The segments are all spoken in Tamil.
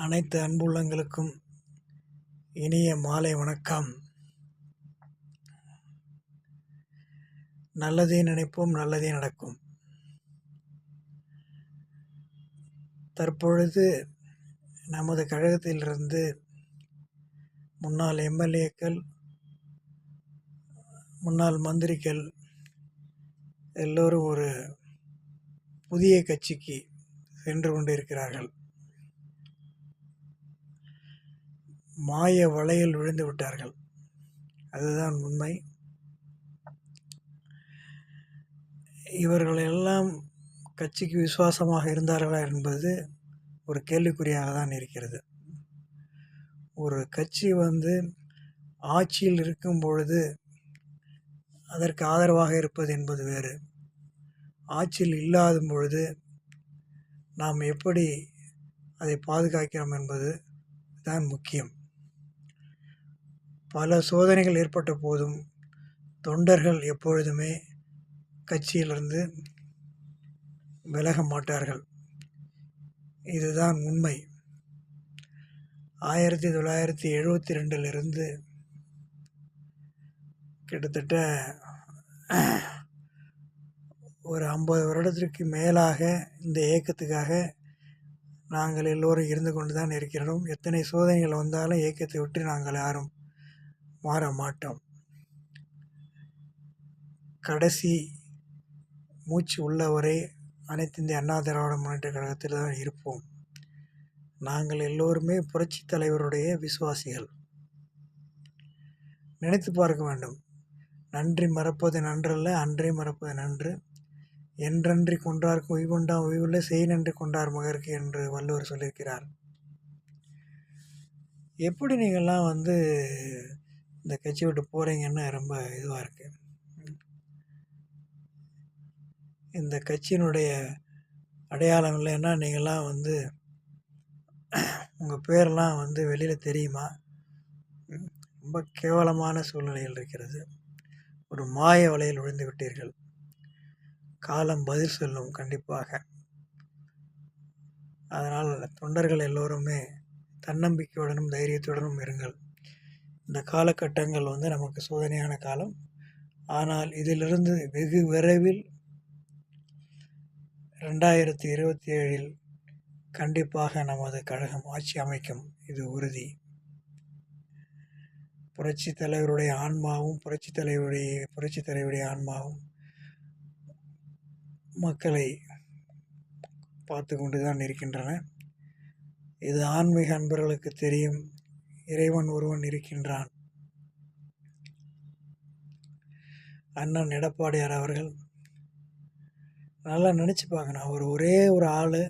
அனைத்து அன்புள்ளங்களுக்கும் இனிய மாலை வணக்கம். நல்லதே நினைப்போம், நல்லதே நடக்கும். தற்பொழுது நமது கழகத்திலிருந்து முன்னாள் எம்எல்ஏக்கள், முன்னாள் மந்திரிகள் எல்லோரும் ஒரு புதிய கட்சிக்கு சென்று கொண்டிருக்கிறார்கள். மாய வலையில் விழுந்து விட்டார்கள். அதுதான் உண்மை. இவர்களெல்லாம் கட்சிக்கு விசுவாசமாக இருந்தார்களா என்பது ஒரு கேள்விக்குறியாக தான் இருக்கிறது. ஒரு கட்சி ஆட்சியில் இருக்கும் பொழுது அதற்கு ஆதரவாக இருப்பது என்பது வேறு. ஆட்சியில் இல்லாத பொழுது நாம் எப்படி அதை பாதுகாக்கிறோம் என்பது தான் முக்கியம். பல சோதனைகள் ஏற்பட்ட போதும் தொண்டர்கள் எப்பொழுதுமே கட்சியிலிருந்து விலக மாட்டார்கள். இதுதான் உண்மை. 1972 கிட்டத்தட்ட ஒரு 50 வருடத்திற்கு மேலாக இந்த இயக்கத்துக்காக நாங்கள் எல்லோரும் இருந்து கொண்டு தான் இருக்கிறோம். எத்தனை சோதனைகள் வந்தாலும் இயக்கத்தை விட்டு நாங்கள் யாரும் மாற மாட்டோம். கடைசி மூச்சு உள்ளவரை அனைத்து இந்திய அண்ணா திராவிட முன்னேற்ற கழகத்தில் தான் இருப்போம். நாங்கள் எல்லோருமே புரட்சி தலைவருடைய விசுவாசிகள். நினைத்து பார்க்க வேண்டும். நன்றி மறப்பது நன்றல்ல, அன்றே மறப்பது நன்று. என்றன்றி கொன்றார்க்கு உய்வுண்டாம் உய்வுள்ள செய் நன்றி கொண்டார் மகருக்கு என்று வள்ளுவர் சொல்லியிருக்கிறார். எப்படி நீங்கள்லாம் இந்த கட்சி விட்டு போகிறீங்கன்னு ரொம்ப இதுவாக இருக்குது. இந்த கட்சியினுடைய அடையாளம் இல்லைன்னா நீங்கள்லாம் உங்கள் பேரெல்லாம் வெளியில் தெரியுமா? ரொம்ப கேவலமான சூழ்நிலையில் இருக்கிறது. ஒரு மாய வலையில் விழுந்து விட்டீர்கள். காலம் பதில் சொல்லும் கண்டிப்பாக. அதனால் தொண்டர்கள் எல்லோருமே தன்னம்பிக்கையுடனும் தைரியத்துடனும் இருங்கள். இந்த காலகட்டங்கள் நமக்கு சோதனையான காலம். ஆனால் இதிலிருந்து வெகு விரைவில் 2027 கண்டிப்பாக நமது கழகம் ஆட்சி அமைக்கும். இது உறுதி. புரட்சி தலைவருடைய ஆன்மாவும் புரட்சி தலைவருடைய ஆன்மாவும் மக்களை பார்த்து கொண்டு தான் இருக்கின்றன. இது ஆன்மீக அன்பர்களுக்கு தெரியும். இறைவன் ஒருவன் இருக்கின்றான். அண்ணன் எடப்பாடியார் அவர்கள் நல்லா நினச்சி பார்க்கணும். அவர் ஒரே ஒரு ஆள்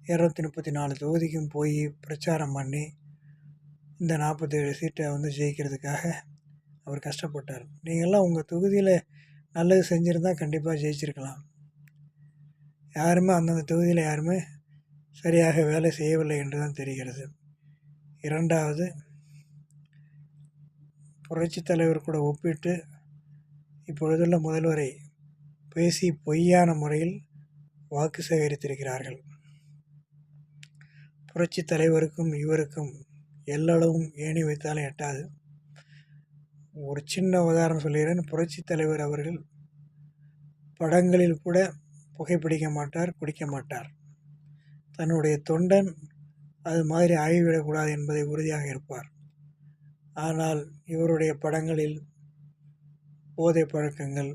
234 தொகுதிக்கும் போய் பிரச்சாரம் பண்ணி இந்த 47 சீட்டை ஜெயிக்கிறதுக்காக அவர் கஷ்டப்பட்டார். நீங்கள்லாம் உங்கள் தொகுதியில் நல்லது செஞ்சுருந்தால் கண்டிப்பாக ஜெயிச்சிருக்கலாம். யாருமே அந்தந்த தொகுதியில் யாருமே சரியாக வேலை செய்யவில்லை என்று தான் தெரிகிறது. இரண்டாவது, புரட்சி தலைவர் கூட ஒப்பிட்டு இப்பொழுதுள்ள முதல்வரை பேசி பொய்யான முறையில் வாக்கு சேகரித்திருக்கிறார்கள். புரட்சி தலைவருக்கும் இவருக்கும் எல்லளவும் ஏணி வைத்தாலும் எட்டாது. ஒரு சின்ன உதாரணம் சொல்கிறேன். புரட்சி தலைவர் அவர்கள் படங்களில் கூட புகைப்பிடிக்க மாட்டார், குடிக்க மாட்டார். தன்னுடைய தொண்டன் அது மாதிரி ஆகிவிடக்கூடாது என்பதை உறுதியாக இருப்பார். ஆனால் இவருடைய படங்களில் போதை பழக்கங்கள்,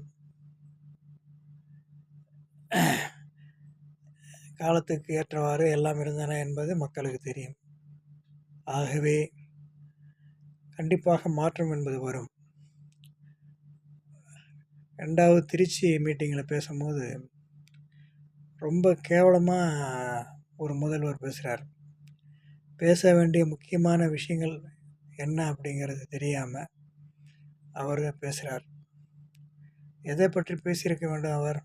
காலத்துக்கு ஏற்றவாறு எல்லாம் இருந்தன என்பது மக்களுக்கு தெரியும். ஆகவே கண்டிப்பாக மாற்றம் என்பது வரும். ரெண்டாவது, திருச்சி மீட்டிங்கில் பேசும்போது ரொம்ப கேவலமாக ஒரு முதல்வர் பேசுகிறார். பேச வேண்டிய முக்கியமான விஷயங்கள் என்ன அப்படிங்கிறது தெரியாமல் அவர் பேசுகிறார். எதை பற்றி பேசியிருக்க வேண்டும்? அவர்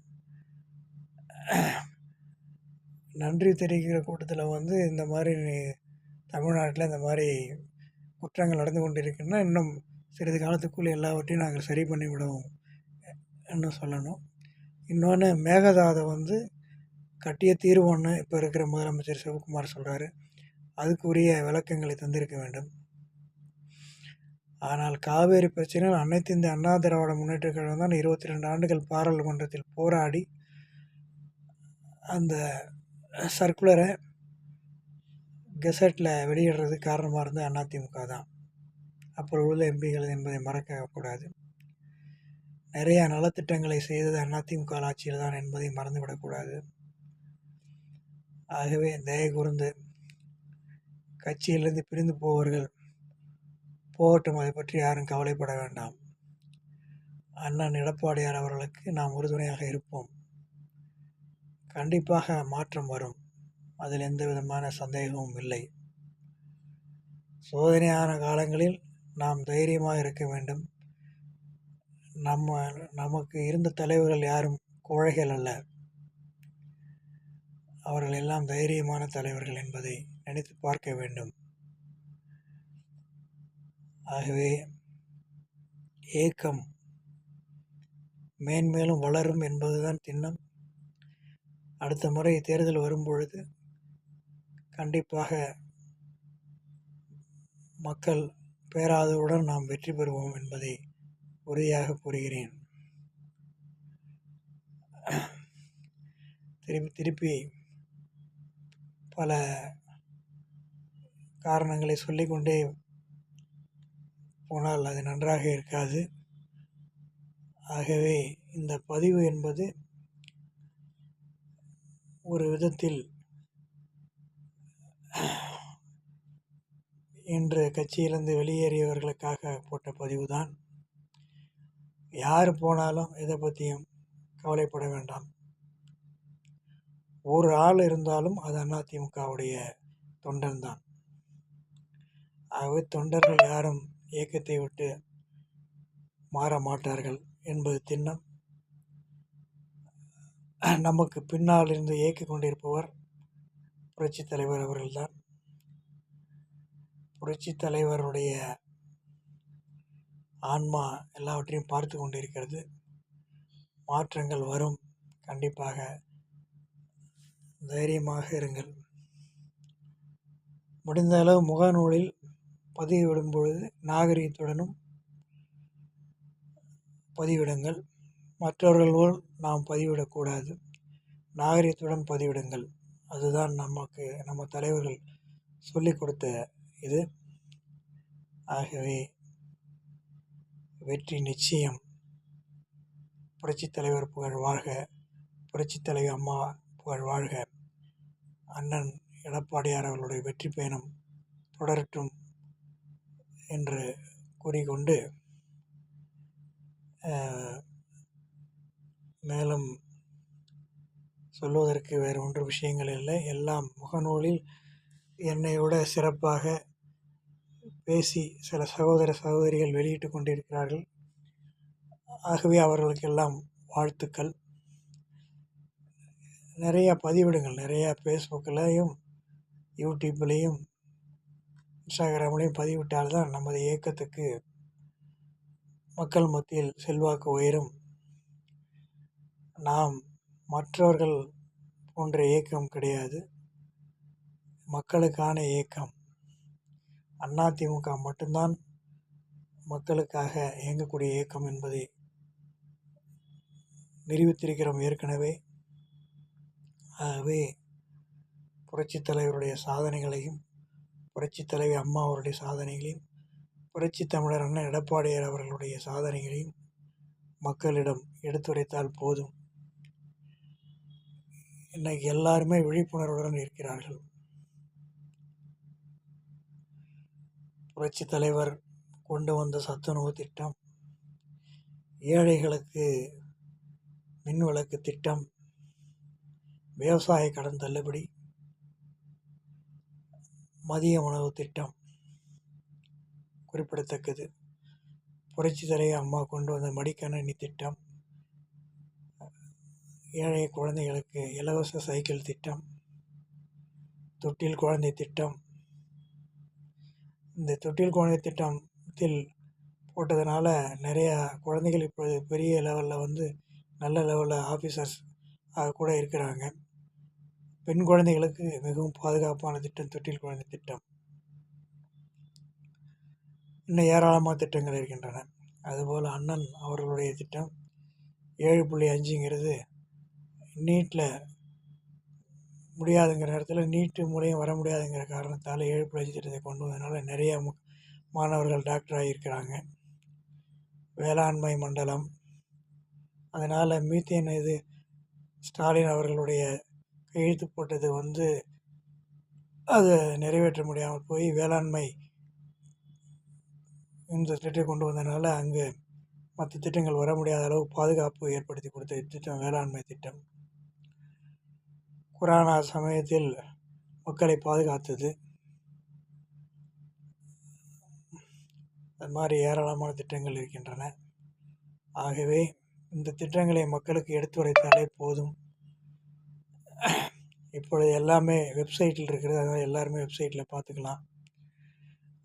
நன்றி தெரிவிக்கிற கூட்டத்தில் இந்த மாதிரி தமிழ்நாட்டில் இந்த மாதிரி குற்றங்கள் நடந்து கொண்டு இருக்குன்னா இன்னும் சிறிது காலத்துக்குள்ளே எல்லாவற்றையும் நாங்கள் சரி பண்ணி விடுவோம் என்று சொல்லணும். இன்னொன்று, மேகதாதை கட்டிய தீர்வோன்னு இப்போ இருக்கிற முதலமைச்சர் சிவகுமார் சொல்கிறாரு. அதுக்குரிய விளக்கங்களை தந்திருக்க வேண்டும். ஆனால் காவேரி பிரச்சனையில் அனைத்து இந்திய அண்ணா திராவிட முன்னேற்றக் கழகம் தான் 22 ஆண்டுகள் பாராளுமன்றத்தில் போராடி அந்த சர்க்குலரை கெசட்டில் வெளியிடுறதுக்கு காரணமாக இருந்தது அதிமுக தான். அப்புறம் உள்ள எம்பிகள் என்பதை மறக்கக்கூடாது. நிறையா நலத்திட்டங்களை செய்தது அதிமுக ஆட்சியில் தான் என்பதை மறந்துவிடக்கூடாது. ஆகவே தயவு கூர்ந்து கட்சியிலிருந்து பிரிந்து போவர்கள் போகட்டும், அதை பற்றி யாரும் கவலைப்பட வேண்டாம். அண்ணன் எடப்பாடியார் அவர்களுக்கு நாம் உறுதுணையாக இருப்போம். கண்டிப்பாக மாற்றம் வரும், அதில் எந்த விதமான சந்தேகமும் இல்லை. சோதனையான காலங்களில் நாம் தைரியமாக இருக்க வேண்டும். நமக்கு இருந்த தலைவர்கள் யாரும் கோழைகள் அல்ல, அவர்கள் எல்லாம் தைரியமான தலைவர்கள் என்பதை நினைத்து பார்க்க வேண்டும். ஆகவே ஏக்கம் மேன்மேலும் வளரும் என்பதுதான் திண்ணம். அடுத்த முறை தேர்தல் வரும்பொழுது கண்டிப்பாக மக்கள் பேராதரவுடன் நாம் வெற்றி பெறுவோம் என்பதை உறுதியாக கூறுகிறேன். திருப்பி பல காரணங்களை சொல்லிக்கொண்டே போனால் அது நன்றாக இருக்காது. ஆகவே இந்த பதிவு என்பது ஒரு விதத்தில் இன்று கட்சியிலிருந்து வெளியேறியவர்களுக்காக போட்ட பதிவு தான். யார் போனாலும் எதை பற்றியும் கவலைப்பட வேண்டாம். ஒரு ஆள் இருந்தாலும் அது அதிமுகவுடைய தொண்டன் தான். ஆகவே தொண்டர்கள் யாரும் இயக்கத்தை விட்டு மாற மாட்டார்கள் என்பது திண்ணம். நமக்கு பின்னால் இருந்து இயக்கிக் கொண்டிருப்பவர் புரட்சி தலைவர் அவர்கள்தான். புரட்சி தலைவருடைய ஆன்மா எல்லாவற்றையும் பார்த்து கொண்டிருக்கிறது. மாற்றங்கள் வரும், கண்டிப்பாக தைரியமாக இருங்கள். முடிந்த அளவு முகநூலில் பதிவிடும் பொழுது நாகரிகத்துடனும் பதிவிடுங்கள். மற்றவர்கள் போல் நாம் பதிவிடக்கூடாது, நாகரிகத்துடன் பதிவிடுங்கள். அதுதான் நம்ம தலைவர்கள் சொல்லிக் கொடுத்த இது. ஆகவே வெற்றி நிச்சயம். புரட்சித் தலைவர் புகழ் வாழ்க, புரட்சித் தலைவி அம்மா புகழ் வாழ்க. அண்ணன் எடப்பாடியார் அவர்களுடைய வெற்றி பயணம் தொடரட்டும் என்று கூறிக்கொண்டு, மேலும் சொல்வதற்கு வேறு ஒன்று விஷயங்கள் இல்லை. எல்லாம் முகநூலில் என்னை விட சிறப்பாக பேசி சில சகோதர சகோதரிகள் வெளியிட்டு கொண்டிருக்கிறார்கள். ஆகவே அவர்களுக்கெல்லாம் வாழ்த்துக்கள். நிறையா பதிவிடுங்கள், நிறையா ஃபேஸ்புக்கிலையும் யூடியூப்லேயும் இன்ஸ்டாகிராம்லேயும் பதிவிட்டால்தான் நமது இயக்கத்துக்கு மக்கள் மத்தியில் செல்வாக்கு உயரும். நாம் மற்றவர்கள் போன்ற இயக்கம் கிடையாது, மக்களுக்கான இயக்கம். அதிமுக மட்டும்தான் மக்களுக்காக இயங்கக்கூடிய இயக்கம் என்பதை நிரூபித்திருக்கிறோம் ஏற்கனவே. ஆகவே புரட்சித் தலைவருடைய சாதனைகளையும், புரட்சித் தலைவி அம்மா அவருடைய சாதனைகளையும், புரட்சி தமிழர் அண்ணன் எடப்பாடியார் அவர்களுடைய சாதனைகளையும் மக்களிடம் எடுத்துரைத்தால் போதும். இன்றைக்கு எல்லாருமே விழிப்புணர்வுடன் இருக்கிறார்கள். புரட்சி தலைவர் கொண்டு வந்த சத்துணவு திட்டம், ஏழைகளுக்கு மின்விளக்கு திட்டம், விவசாய கடன் தள்ளுபடி, மதிய உணவு திட்டம் குறிப்பிடத்தக்கது. புரட்சி தலைவி அம்மா கொண்டு வந்த மடிக்கணினி திட்டம், ஏழை குழந்தைகளுக்கு இலவச சைக்கிள் திட்டம், தொட்டில் குழந்தை திட்டம். இந்த தொட்டில் குழந்தை திட்டத்தில் போட்டதுனால நிறையா குழந்தைகள் இப்பொழுது பெரிய லெவலில் நல்ல லெவலில் ஆஃபீஸர்ஸ் கூட இருக்கிறாங்க. பெண் குழந்தைகளுக்கு மிகவும் பாதுகாப்பான திட்டம் தொட்டில் குழந்தை திட்டம். இன்னும் ஏராளமான திட்டங்கள் இருக்கின்றன. அதுபோல் அண்ணன் அவர்களுடைய திட்டம் 7.5ங்கிறது நீட்டில் முடியாதுங்கிற நேரத்தில் நீட்டு மூலியம் வர முடியாதுங்கிற காரணத்தால் 7.5 திட்டத்தை கொண்டு வந்ததுனால நிறைய மாணவர்கள் டாக்டர் ஆகியிருக்கிறாங்க. வேளாண்மை மண்டலம், அதனால் மீத்தேன் இது ஸ்டாலின் அவர்களுடைய கையெழுத்து போட்டது அதை நிறைவேற்ற முடியாமல் போய் வேளாண்மை இந்த திட்டத்தை கொண்டு வந்ததுனால அங்கே மற்ற திட்டங்கள் வர முடியாத அளவு பாதுகாப்பு ஏற்படுத்தி கொடுத்த திட்டம் வேளாண்மை திட்டம். கொரோனா சமயத்தில் மக்களை பாதுகாத்தது. அது மாதிரி ஏராளமான திட்டங்கள் இருக்கின்றன. ஆகவே இந்த திட்டங்களை மக்களுக்கு எடுத்துரைத்தாலே போதும். இப்பொழுது எல்லாமே வெப்சைட்டில் இருக்கிறது, அதனால் எல்லாருமே வெப்சைட்டில் பார்த்துக்கலாம்.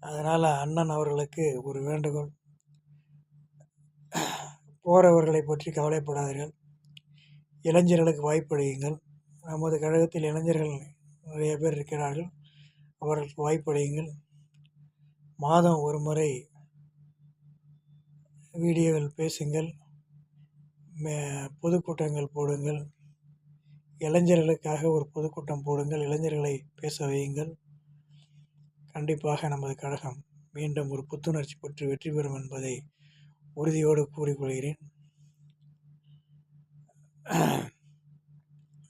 அதனால் அண்ணன் அவர்களுக்கு ஒரு வேண்டுகோள், போகிறவர்களை பற்றி கவலைப்படாதீர்கள், இளைஞர்களுக்கு வாய்ப்பளியுங்கள். நமது கழகத்தில் இளைஞர்கள் நிறைய பேர் இருக்கிறார்கள், அவர்களுக்கு வாய்ப்பளியுங்கள். மாதம் ஒரு முறை வீடியோவில் பேசுங்கள், பொதுக்கூட்டங்கள் போடுங்கள், இளைஞர்களுக்காக ஒரு பொதுக்கூட்டம் போடுங்கள், இளைஞர்களை பேச வையுங்கள். கண்டிப்பாக நமது கழகம் மீண்டும் ஒரு புத்துணர்ச்சி பெற்று வெற்றி பெறும் என்பதை உறுதியோடு கூறிக்கொள்கிறேன்.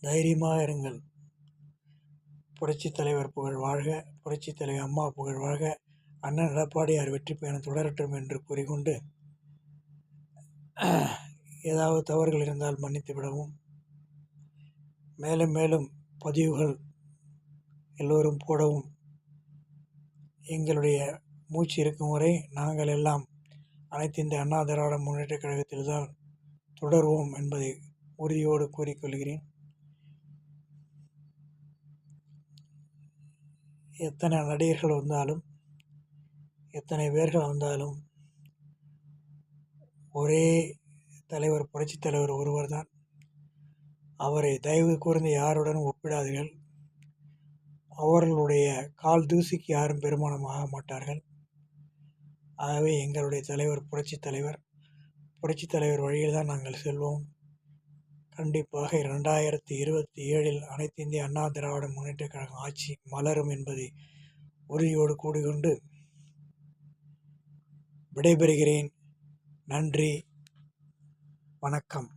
தைரியமாக இருங்கள். புரட்சித் தலைவர் புகழ் வாழ்க, புரட்சித் தலைவர் அம்மா புகழ் வாழ்க, அண்ணன் எடப்பாடியார் வெற்றி பயணம் தொடரட்டும் என்று கூறிக்கொண்டு, ஏதாவது தவறுகள் இருந்தால் மன்னித்து விடவும். மேலும் மேலும் பதிவுகள் எல்லோரும் போடவும். எங்களுடைய மூச்சு இருக்கும் வரை நாங்கள் எல்லாம் அனைத்து இந்த அண்ணா திராவிட முன்னேற்றக் கழகத்தில் தான் தொடர்வோம் என்பதை உறுதியோடு கூறிக்கொள்கிறேன். எத்தனை நடிகர்கள் வந்தாலும், எத்தனை பேர்கள் வந்தாலும், ஒரே தலைவர் புரட்சித் தலைவர் ஒருவர் தான். அவரை தயவு கூர்ந்து யாருடனும் ஒப்பிடாதீர்கள். அவர்களுடைய கால் தூசிக்கு யாரும் பெருமானம் ஆக மாட்டார்கள். ஆகவே எங்களுடைய தலைவர் புரட்சித் தலைவர் வழியில் தான் நாங்கள் செல்வோம். கண்டிப்பாக 2027 அனைத்து இந்திய அண்ணா திராவிட முன்னேற்றக் கழகம் ஆட்சி மலரும் என்பதை உறுதியோடு கூடிக்கொண்டு விடைபெறுகிறேன். நன்றி, வணக்கம்.